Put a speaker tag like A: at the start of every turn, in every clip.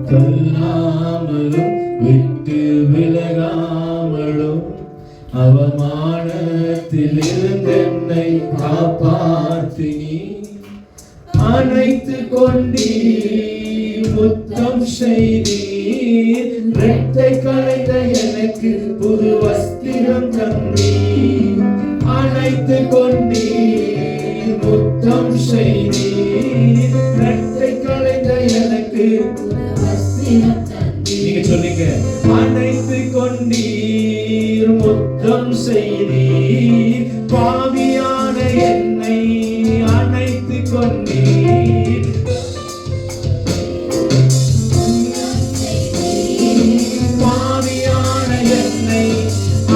A: கொல்லாமலும் விட்டு விலகாமலும் அவமானத்தில் இருந்தென்னை காப்பாற்றினி அணைத்து கொண்டீ முத்தம் செய்தீர் ரெட்டை களைந்த எனக்கு புது வஸ்திரம் தந்தீர் அணைத்து கொண்டீர் முத்தம் செய்தீர் ரெட்டை களைந்த எனக்கு புது வஸ்திரம் தந்தீர். நீங்க சொன்னீங்க அணைத்து கொண்டீர் முத்தம் செய்தீர் பாவியான என்னை அணைத்து கொண்டீர் பாவியான என்னை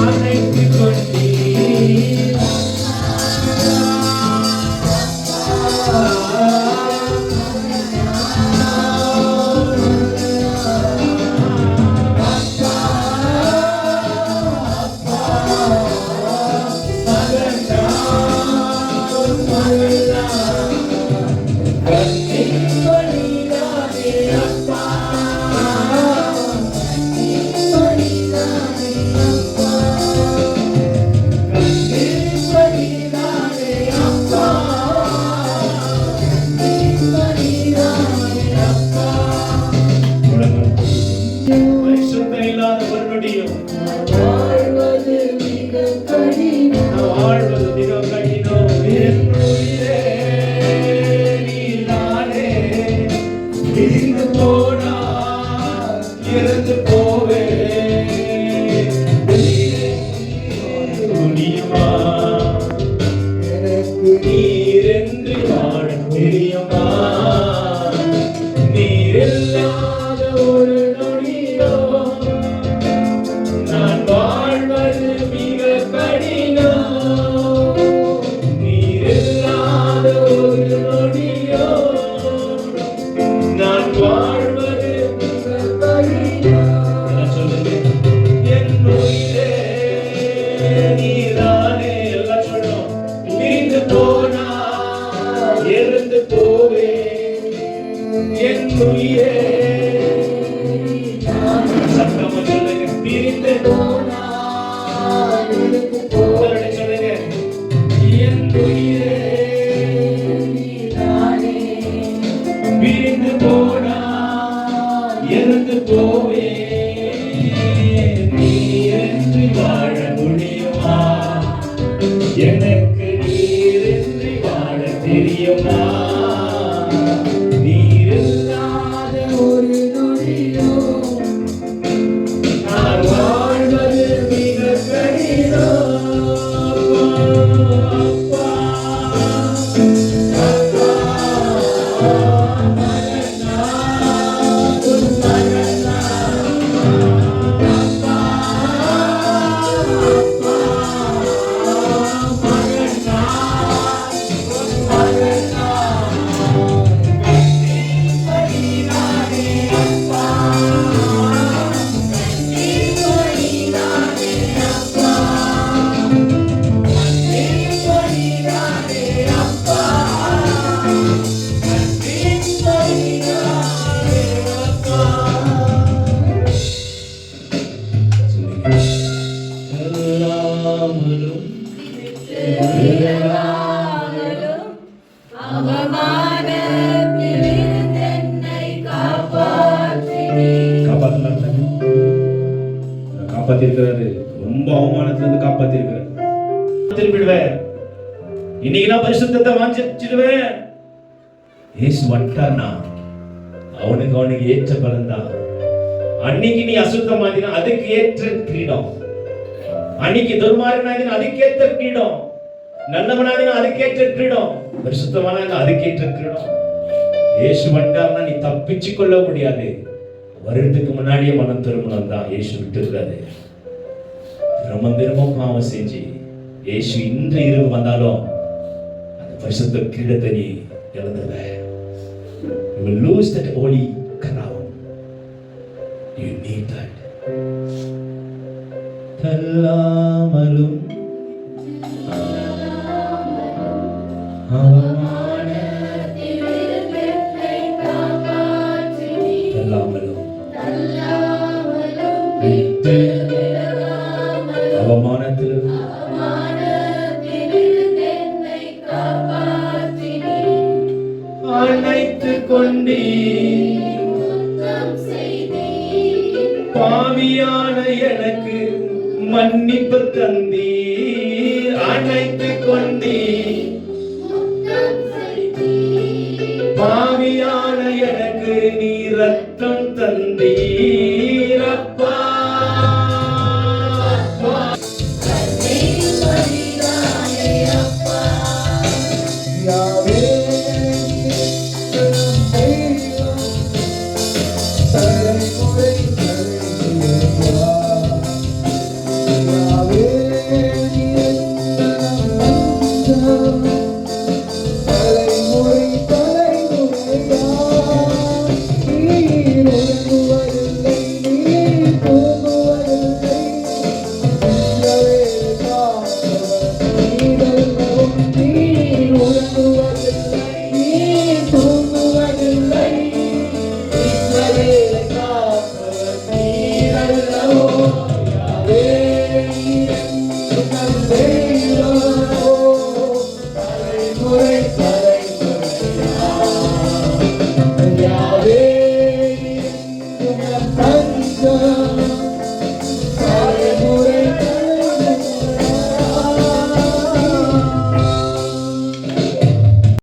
A: அணைத்து கொண்டீர் வாழ்வது மிக கடினம் என் உயிரே நீதானே பிரிந்து போனால் இறந்து போவே முடியுமா எனக்கு நீர் என்று வாழ தெரியுமா நீர் இல்லாத ஒரு நொடியோ நான் வாழ்வது மிக கடினம் நீர் இல்லாத ஒரு நொடியோ நான் வாழ்வது மிக கடினம். சொல்லுங்க என் உயிரே நீதானே எல்லாம் சொல்லணும் பிரிந்து போனா இறந்து போவே என் உயிரே சத்தமா சொல்லுங்க பிரிந்து போனா இறந்து போவே சொல்லுங்க என் உயிரே நீதானே பிரிந்து போனா இறந்து போவே நீ என்று வாழ முடியுமா எனக்கு நீர் என்று வாழ தெரியுமா நீர் இல்லாத ஒரு நொடியோ நான் வாழ்வது மிக கடினம் அப்பா அப்பா மகனா உன் மகனா அப்பா அப்பா மகனா உன் மகனா கண்ணீர் அப்பா காப்பாத்திருக்கிறாரு. ரொம்ப அவமானத்துல இருந்து காப்பாத்திருக்கிறாரு. திருப்பிடுவேன் இன்னைக்கு நான் பரிசுத்தத்தை வாஞ்சிடுவேன். இயேசு வந்துட்டார்னா அவனுக்கு ஏற்ற பலன் தான். அன்னைக்கு நீ அசுத்தமாதினா அதுக்கு ஏற்ற கிரீடம், அன்னைக்கு துர்மார்கனாதினா அதுக்கேற்ற கிரீடம், நல்லவனாதினா அதுக்கேற்ற கிரீடம், பரிசுத்தமான அதுக்கேற்ற கிரீடம். இயேசு வந்துட்டார்னா நீ தப்பிச்சு கொள்ள முடியாது. வருடத்துக்கு முன்னாடியே மனம் திருமணம் தான். இயேசு விட்டுருக்காரு. திரும்ப பாவம் செஞ்சு இயேசு இன்று இரவு வந்தாலும் அந்த பரிசுத்த கிரீடத்தை நீ இழந்துடுவ. You will lose that holy crown. You need that. தள்ளாமலும் அவமானத்தில் என்னை காப்பாற்றினீர். தள்ளாமலும் பாவியான எனக்கு மன்னிப்பு தந்தீர், அணைத்து கொண்டீர். பாவியான எனக்கு நீ ரத்தம் தந்தீர் அப்பா. யாவே